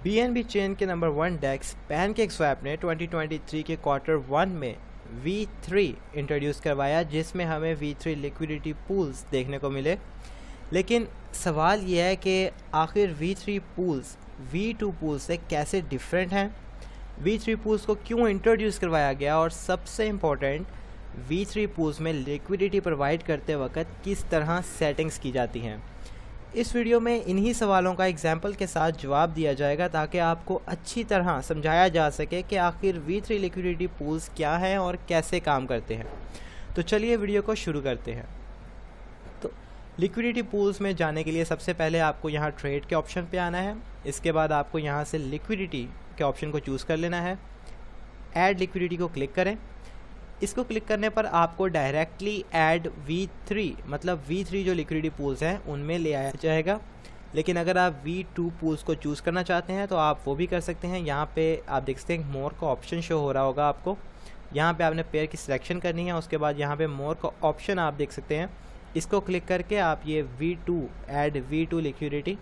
BNB chain के number 1 डेक्स PancakeSwap ने 2023 के क्वार्टर 1 में V3 इंट्रोड्यूस करवाया, जिसमें हमें V3 लिक्विडिटी पूल्स देखने को मिले। लेकिन सवाल यह है कि आखिर V3 पूल्स V2 पूल्स से कैसे डिफरेंट हैं, V3 पूल्स को क्यों इंट्रोड्यूस करवाया गया, और सबसे इम्पोर्टेंट V3 पूल्स में लिक्विडिटी प्रोवाइड करते वक्त किस तरह सेटिंग्स की जाती हैं। इस वीडियो में इन्हीं सवालों का एग्जाम्पल के साथ जवाब दिया जाएगा ताकि आपको अच्छी तरह समझाया जा सके कि आखिर V3 लिक्विडिटी पूल्स क्या हैं और कैसे काम करते हैं। तो चलिए वीडियो को शुरू करते हैं। तो लिक्विडिटी पूल्स में जाने के लिए सबसे पहले आपको यहाँ ट्रेड के ऑप्शन पे आना है। इसके बाद आपको यहाँ से लिक्विडिटी के ऑप्शन को चूज़ कर लेना है। ऐड लिक्विडिटी को क्लिक करें। इसको क्लिक करने पर आपको डायरेक्टली ऐड V3 मतलब V3 जो लिक्विडिटी पूल्स हैं उनमें ले आया जाएगा। लेकिन अगर आप V2 पूल्स को चूज़ करना चाहते हैं तो आप वो भी कर सकते हैं। यहाँ पे आप देख सकते हैं मोर का ऑप्शन शो हो रहा होगा आपको। यहाँ पे आपने पेयर की सिलेक्शन करनी है। उसके बाद यहाँ पे मोर का ऑप्शन आप देख सकते हैं, इसको क्लिक करके आप ये V2 ऐड V2 लिक्विडिटी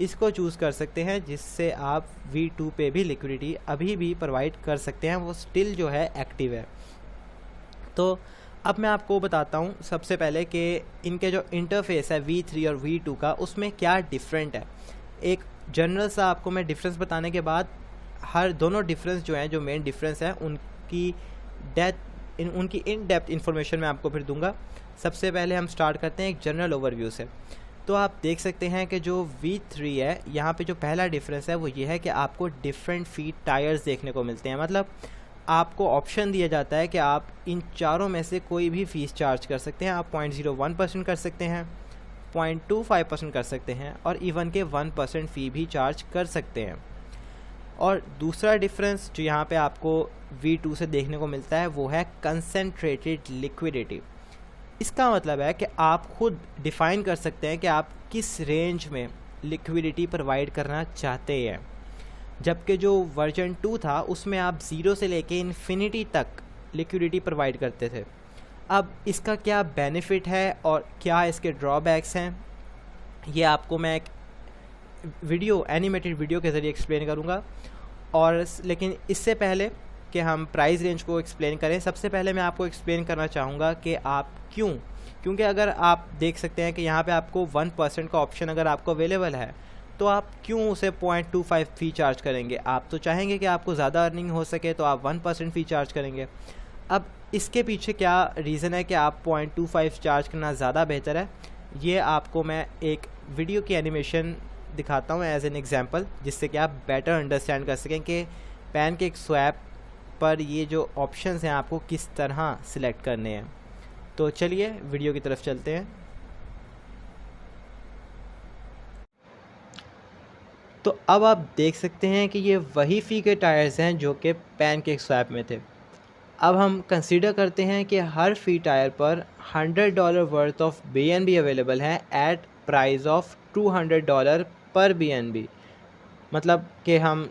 इसको चूज़ कर सकते हैं, जिससे आप V2 पे भी लिक्विडिटी अभी भी प्रोवाइड कर सकते हैं, वो स्टिल जो है एक्टिव है। तो अब मैं आपको बताता हूँ सबसे पहले कि इनके जो इंटरफेस है V3 और V2 का, उसमें क्या डिफरेंट है। एक जनरल सा आपको मैं डिफरेंस बताने के बाद हर दोनों डिफरेंस जो हैं, जो मेन डिफरेंस है, उनकी उनकी इन डेप्थ इन्फॉर्मेशन मैं आपको फिर दूंगा। सबसे पहले हम स्टार्ट करते हैं एक जनरल ओवरव्यू से। तो आप देख सकते हैं कि जो V3 है, यहाँ पे जो पहला डिफरेंस है वो ये है कि आपको डिफरेंट फीट टायर्स देखने को मिलते हैं। मतलब आपको ऑप्शन दिया जाता है कि आप इन चारों में से कोई भी फ़ीस चार्ज कर सकते हैं। आप 0.01% कर सकते हैं, 0.25% कर सकते हैं, और इवन के 1% फ़ी भी चार्ज कर सकते हैं। और दूसरा डिफरेंस जो यहाँ पे आपको V2 से देखने को मिलता है वो है कंसंट्रेटेड लिक्विडिटी। इसका मतलब है कि आप खुद डिफ़ाइन कर सकते हैं कि आप किस रेंज में लिक्विडिटी प्रोवाइड करना चाहते हैं। जबकि जो वर्जन 2 था उसमें आप 0 से लेके इन्फिनिटी तक लिक्विडिटी प्रोवाइड करते थे। अब इसका क्या बेनिफिट है और क्या इसके ड्रॉबैक्स हैं, ये आपको मैं एक एनिमेटेड वीडियो के ज़रिए एक्सप्लेन करूँगा। और लेकिन इससे पहले कि हम प्राइस रेंज को एक्सप्लेन करें, सबसे पहले मैं आपको एक्सप्लेन करना चाहूँगा कि आप क्योंकि अगर आप देख सकते हैं कि यहाँ पे आपको 1% का ऑप्शन अगर आपको अवेलेबल है तो आप क्यों उसे 0.25 फ़ी चार्ज करेंगे। आप तो चाहेंगे कि आपको ज़्यादा अर्निंग हो सके, तो आप 1% फ़ी चार्ज करेंगे। अब इसके पीछे क्या रीज़न है कि आप 0.25 चार्ज करना ज़्यादा बेहतर है, ये आपको मैं एक वीडियो की एनिमेशन दिखाता हूँ एज एन एग्जांपल, जिससे कि आप बेटर अंडरस्टैंड कर सकें कि पैनकेकस्वैप पर ये जो ऑप्शंस हैं आपको किस तरह सिलेक्ट करने हैं। तो चलिए वीडियो की तरफ चलते हैं। तो अब आप देख सकते हैं कि ये वही फ़ी के टायर्स हैं जो कि पैनकेकस्वैप में थे। अब हम कंसीडर करते हैं कि हर फ़ी टायर पर $100 वर्थ ऑफ BNB अवेलेबल है एट प्राइस ऑफ $200 पर BNB। मतलब कि हम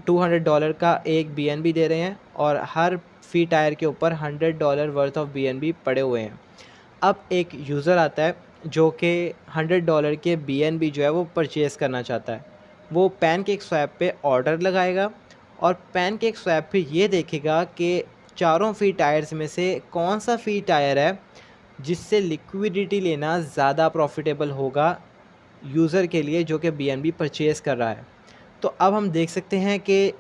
$200 का एक BNB दे रहे हैं और हर फ़ी टायर के ऊपर $100 वर्थ ऑफ BNB पड़े हुए हैं। अब एक यूज़र आता है जो कि $100 के BNB जो है वो परचेज़ करना चाहता है। वो पैनकेकस्वैप पे ऑर्डर लगाएगा और पैनकेकस्वैप पे ये देखेगा कि चारों फ़ी टायर्स में से कौन सा फ़ी टायर है जिससे लिक्विडिटी लेना ज़्यादा प्रॉफिटेबल होगा यूज़र के लिए जो कि BNB परचेज़ कर रहा है। तो अब हम देख सकते हैं कि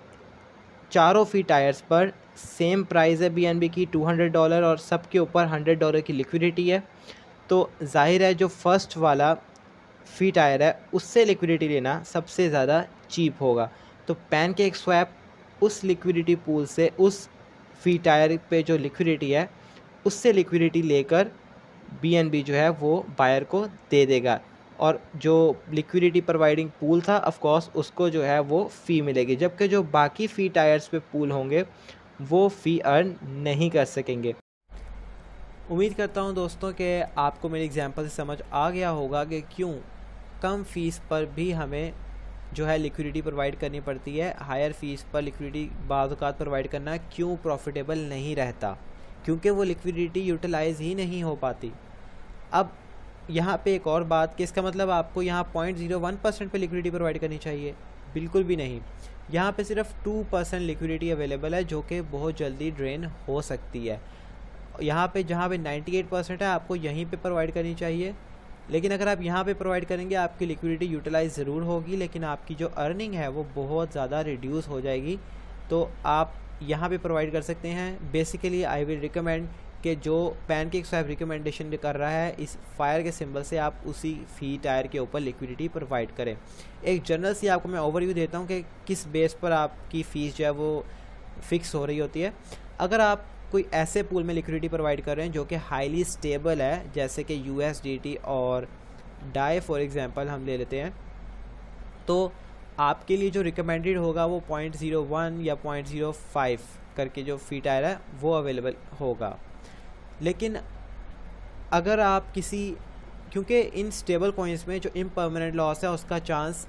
चारों फ़ी टायर्स पर सेम प्राइस है BNB की $200 और सब के ऊपर $100 की लिक्विडिटी है। तो जाहिर है जो फर्स्ट वाला फ़ी टायर है उससे लिक्विडिटी लेना सबसे ज़्यादा चीप होगा। तो पैनकेकस्वैप उस लिक्विडिटी पूल से उस फ़ी टायर पे जो लिक्विडिटी है उससे लिक्विडिटी लेकर BNB जो है वो बायर को दे देगा, और जो लिक्विडिटी प्रोवाइडिंग पूल था ऑफ कोर्स उसको जो है वो फ़ी मिलेगी। जबकि जो बाकी फ़ी टायर्स पे पूल होंगे वो फ़ी अर्न नहीं कर सकेंगे। उम्मीद करता हूँ दोस्तों कि आपको मेरी एग्जांपल से समझ आ गया होगा कि क्यों कम फ़ीस पर भी हमें जो है लिक्विडिटी प्रोवाइड करनी पड़ती है, हायर फ़ीस पर लिक्विडिटी बाज़ औक़ात प्रोवाइड करना क्यों प्रॉफिटेबल नहीं रहता, क्योंकि वो लिक्विडिटी यूटिलाइज़ ही नहीं हो पाती। अब यहाँ पे एक और बात कि इसका मतलब आपको यहाँ 0.01% पे लिक्विडिटी प्रोवाइड करनी चाहिए, बिल्कुल भी नहीं। यहाँ पे सिर्फ 2% लिक्विडिटी अवेलेबल है जो कि बहुत जल्दी ड्रेन हो सकती है। यहाँ पे जहाँ पे 98% है आपको यहीं पे प्रोवाइड करनी चाहिए, लेकिन अगर आप यहाँ पे प्रोवाइड करेंगे आपकी लिक्विडिटी यूटिलाइज ज़रूर होगी, लेकिन आपकी जो अर्निंग है वो बहुत ज़्यादा रिड्यूस हो जाएगी। तो आप यहाँ पे प्रोवाइड कर सकते हैं। बेसिकली आई विल रिकमेंड कि जो पैनकेक स्वैप रिकमेंडेशन कर रहा है इस फायर के सिंबल से आप उसी फी टायर के ऊपर लिक्विडिटी प्रोवाइड करें। एक जनरल सी आपको मैं ओवरव्यू देता हूँ कि किस बेस पर आपकी फ़ीस जो है वो फिक्स हो रही होती है। अगर आप कोई ऐसे पूल में लिक्विडिटी प्रोवाइड कर रहे हैं जो कि हाईली स्टेबल है, जैसे कि USDT और डाई फॉर एग्जांपल हम ले लेते हैं, तो आपके लिए जो रिकमेंडेड होगा वो 0.01 या 0.05 करके जो फी टायर है वो अवेलेबल होगा। लेकिन अगर आप क्योंकि इन स्टेबल कॉइन्स में जो इम्परमानेंट लॉस है उसका चांस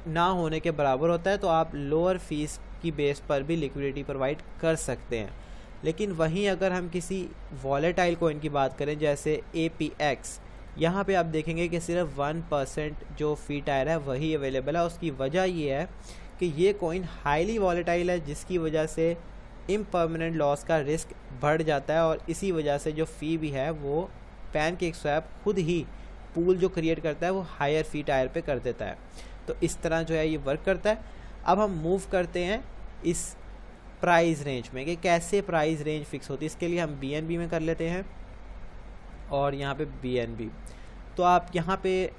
ना होने के बराबर होता है, तो आप लोअर फीस की बेस पर भी लिक्विडिटी प्रोवाइड कर सकते हैं। लेकिन वहीं अगर हम किसी वॉलेटाइल कॉइन की बात करें जैसे APX, यहाँ पे आप देखेंगे कि सिर्फ 1% जो फी टायर है वही अवेलेबल है। उसकी वजह ये है कि ये कॉइन हाईली वॉलेटाइल है, जिसकी वजह से इम्परमानेंट लॉस का रिस्क बढ़ जाता है, और इसी वजह से जो फ़ी भी है वो पैनकेक स्वैप खुद ही पूल जो क्रिएट करता है वो हायर फी टायर पे कर देता है। तो इस तरह जो है ये वर्क करता है। अब हम मूव करते हैं इस प्राइस रेंज में कि कैसे प्राइस रेंज फिक्स होती है। इसके लिए हम BNB में कर लेते हैं और यहाँ पे BNB। तो आप यहाँ पे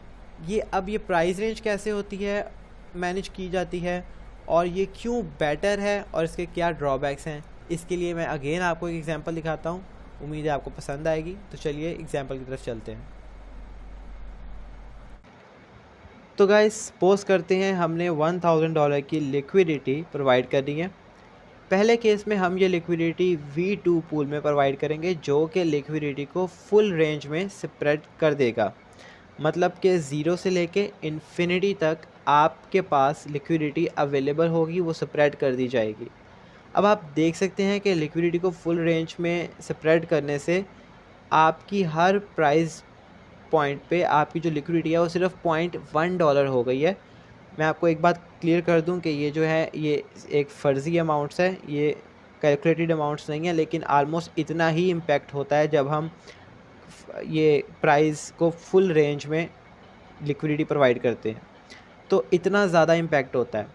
ये प्राइस रेंज कैसे होती है, मैनेज की जाती है, और ये क्यों बेटर है और इसके क्या ड्रॉबैक्स हैं, इसके लिए मैं अगेन आपको एक एग्जांपल दिखाता हूँ। उम्मीद है आपको पसंद आएगी। तो चलिए एग्जांपल की तरफ चलते हैं। तो गाइस सपोज करते हैं हमने $1000 की लिक्विडिटी प्रोवाइड करनी है। पहले केस में हम ये लिक्विडिटी V2 पूल में प्रोवाइड करेंगे जो कि लिक्विडिटी को फुल रेंज में स्प्रेड कर देगा। मतलब कि 0 से लेके इन्फिनिटी तक आपके पास लिक्विडिटी अवेलेबल होगी, वो स्प्रेड कर दी जाएगी। अब आप देख सकते हैं कि लिक्विडिटी को फुल रेंज में स्प्रेड करने से आपकी हर प्राइस पॉइंट पे आपकी जो लिक्विडिटी है वो सिर्फ $0.1 हो गई है। मैं आपको एक बात क्लियर कर दूं कि ये जो है ये एक फ़र्ज़ी अमाउंट्स है, ये कैलकुलेटेड अमाउंट्स नहीं है, लेकिन आलमोस्ट इतना ही इम्पैक्ट होता है जब हम ये प्राइस को फुल रेंज में लिक्विडिटी प्रोवाइड करते हैं, तो इतना ज़्यादा इम्पैक्ट होता है।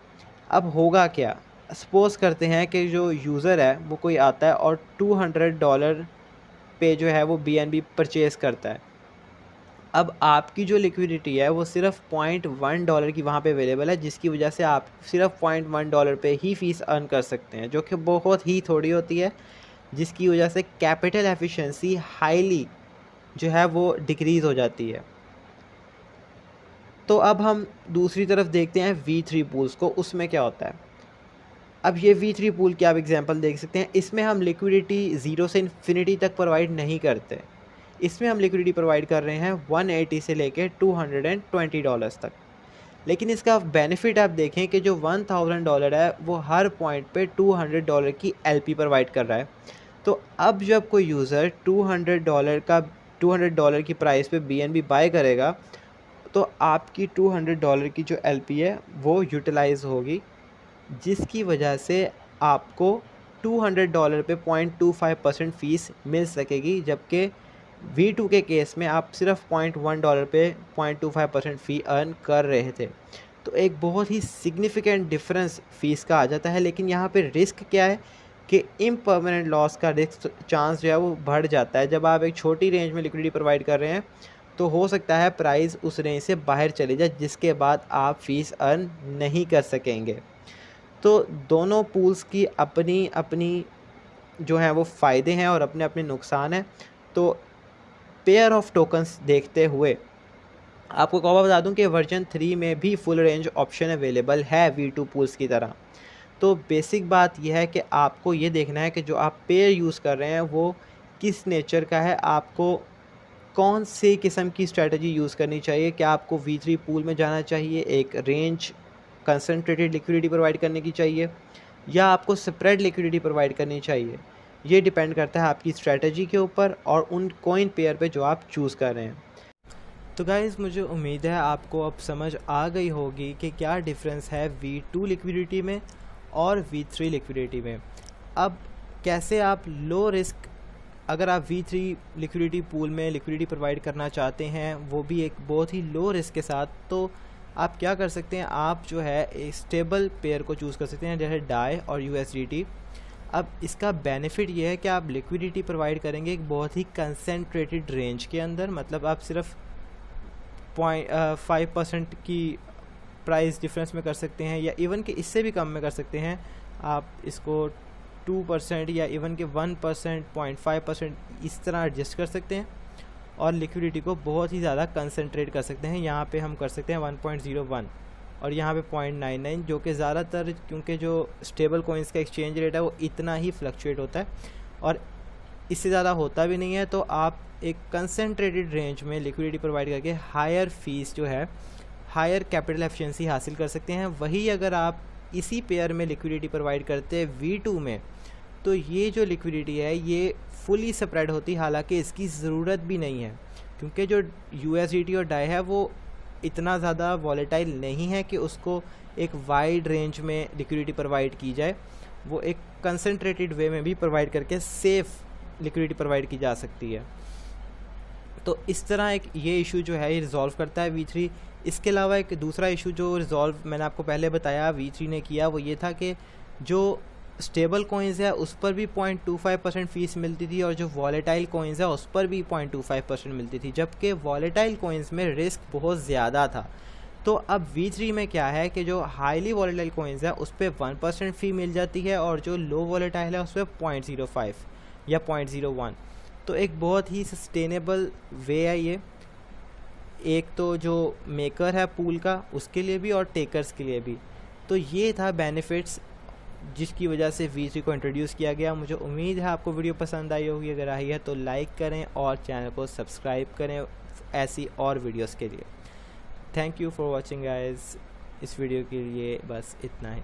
अब होगा क्या, सपोज़ करते हैं कि जो यूज़र है वो कोई आता है और $200 पे जो है वो BNB परचेज़ करता है। अब आपकी जो लिक्विडिटी है वो सिर्फ $0.1 की वहाँ पे अवेलेबल है, जिसकी वजह से आप सिर्फ $0.1 पे ही फ़ीस अर्न कर सकते हैं, जो कि बहुत ही थोड़ी होती है, जिसकी वजह से कैपिटल एफिशिएंसी हाईली जो है वो डिक्रीज़ हो जाती है। तो अब हम दूसरी तरफ देखते हैं V3 पूल्स को, उसमें क्या होता है। अब ये V3 पूल की आप एग्जांपल देख सकते हैं। इसमें हम लिक्विडिटी 0 से इन्फिनिटी तक प्रोवाइड नहीं करते। इसमें हम लिक्विडिटी प्रोवाइड कर रहे हैं 180 से लेके $220 तक। लेकिन इसका बेनिफिट आप देखें कि जो $1000 है वो हर पॉइंट पे $200 की LP प्रोवाइड कर रहा है। तो अब जब कोई यूज़र $200 की प्राइस पे BNB बाय करेगा तो आपकी $200 की जो LP है वो यूटिलाइज़ होगी, जिसकी वजह से आपको $200 पे 0.25% फ़ीस मिल सकेगी, जबकि V2 के केस में आप सिर्फ $0.1 पे 0.25% फ़ी अर्न कर रहे थे। तो एक बहुत ही सिग्निफिकेंट डिफरेंस फ़ीस का आ जाता है। लेकिन यहाँ पे रिस्क क्या है कि इम्परमानेंट लॉस का रिस्क चांस जो है वो बढ़ जाता है। जब आप एक छोटी रेंज में लिक्विडिटी प्रोवाइड कर रहे हैं तो हो सकता है प्राइस उस रेंज से बाहर चले जाए, जिसके बाद आप फ़ीस अर्न नहीं कर सकेंगे। तो दोनों पूल्स की अपनी अपनी जो है वो फ़ायदे हैं और अपने अपने नुकसान हैं। तो पेयर ऑफ टोकन्स देखते हुए आपको एक और बता दूं कि वर्जन 3 में भी फुल रेंज ऑप्शन अवेलेबल है V2 पूल्स की तरह। तो बेसिक बात यह है कि आपको ये देखना है कि जो आप पेयर यूज़ कर रहे हैं वो किस नेचर का है, आपको कौन सी किस्म की स्ट्रेटजी यूज़ करनी चाहिए। क्या आपको V3 पूल में जाना चाहिए, एक रेंज कंसंट्रेटेड लिक्विडिटी प्रोवाइड करने की चाहिए, या आपको स्प्रेड लिक्विडिटी प्रोवाइड करनी चाहिए। ये डिपेंड करता है आपकी स्ट्रेटजी के ऊपर और उन कॉइन पेयर पे जो आप चूज़ कर रहे हैं। तो गाइज़ मुझे उम्मीद है आपको अब समझ आ गई होगी कि क्या डिफरेंस है V2 लिक्विडिटी में और V3 लिक्विडिटी में। अब कैसे आप लो रिस्क, अगर आप V3 लिक्विडिटी पूल में लिक्विडिटी प्रोवाइड करना चाहते हैं वो भी एक बहुत ही लो रिस्क के साथ, तो आप क्या कर सकते हैं, आप जो है एक स्टेबल पेयर को चूज़ कर सकते हैं जैसे डाई और USDT। अब इसका बेनिफिट ये है कि आप लिक्विडिटी प्रोवाइड करेंगे एक बहुत ही कंसनट्रेटेड रेंज के अंदर, मतलब आप सिर्फ 5% की प्राइस डिफरेंस में कर सकते हैं या इवन कि इससे भी कम में कर सकते हैं। आप इसको 2% या इवन के 1%, 0.5% इस तरह एडजस्ट कर सकते हैं और लिक्विडिटी को बहुत ही ज़्यादा कंसनट्रेट कर सकते हैं। यहाँ पे हम कर सकते हैं 1.01 और यहाँ पे 0.99, जो कि ज़्यादातर क्योंकि जो स्टेबल कॉइन्स का एक्सचेंज रेट है वो इतना ही फ्लक्चुएट होता है और इससे ज़्यादा होता भी नहीं है। तो आप एक कंसनट्रेटेड रेंज में लिक्विडिटी प्रोवाइड करके हायर फीस जो है, हायर कैपिटल एफिशिएंसी हासिल कर सकते हैं। वही अगर आप इसी पेयर में लिक्विडिटी प्रोवाइड करते हैं V2 में, तो ये जो लिक्विडिटी है ये फुली स्प्रेड होती, हालांकि इसकी ज़रूरत भी नहीं है क्योंकि जो USDT और डाई है वो इतना ज़्यादा वॉलेटाइल नहीं है कि उसको एक वाइड रेंज में लिक्विडिटी प्रोवाइड की जाए। वो एक कंसनट्रेटेड वे में भी प्रोवाइड करके सेफ़ लिक्विडिटी प्रोवाइड की जा सकती है। तो इस तरह एक ये इशू जो है ये रिज़ॉल्व करता है V3। इसके अलावा एक दूसरा इशू जो रिज़ॉल्व मैंने आपको पहले बताया V3 ने किया, वो ये था कि जो स्टेबल कॉइन्स है उस पर भी 0.25% फ़ीस मिलती थी और जो वॉलेटाइल कॉइन्स है उस पर भी 0.25% मिलती थी, जबकि वॉलेटाइल कॉइन्स में रिस्क बहुत ज़्यादा था। तो अब V3 में क्या है कि जो हाईली वॉलेटाइल कॉइन्स है उस पर 1% फ़ी मिल जाती है और जो लो वॉलेटाइल है उस पर 0.05 या 0.01। तो एक बहुत ही सस्टेनेबल वे है ये, एक तो जो मेकर है पूल का उसके लिए भी और टेकर्स के लिए भी। तो ये था बेनिफिट्स जिसकी वजह से V3 को इंट्रोड्यूस किया गया। मुझे उम्मीद है आपको वीडियो पसंद आई होगी, अगर आई है तो लाइक करें और चैनल को सब्सक्राइब करें ऐसी और वीडियोस के लिए। Thank you for watching guys. इस वीडियो के लिए बस इतना ही।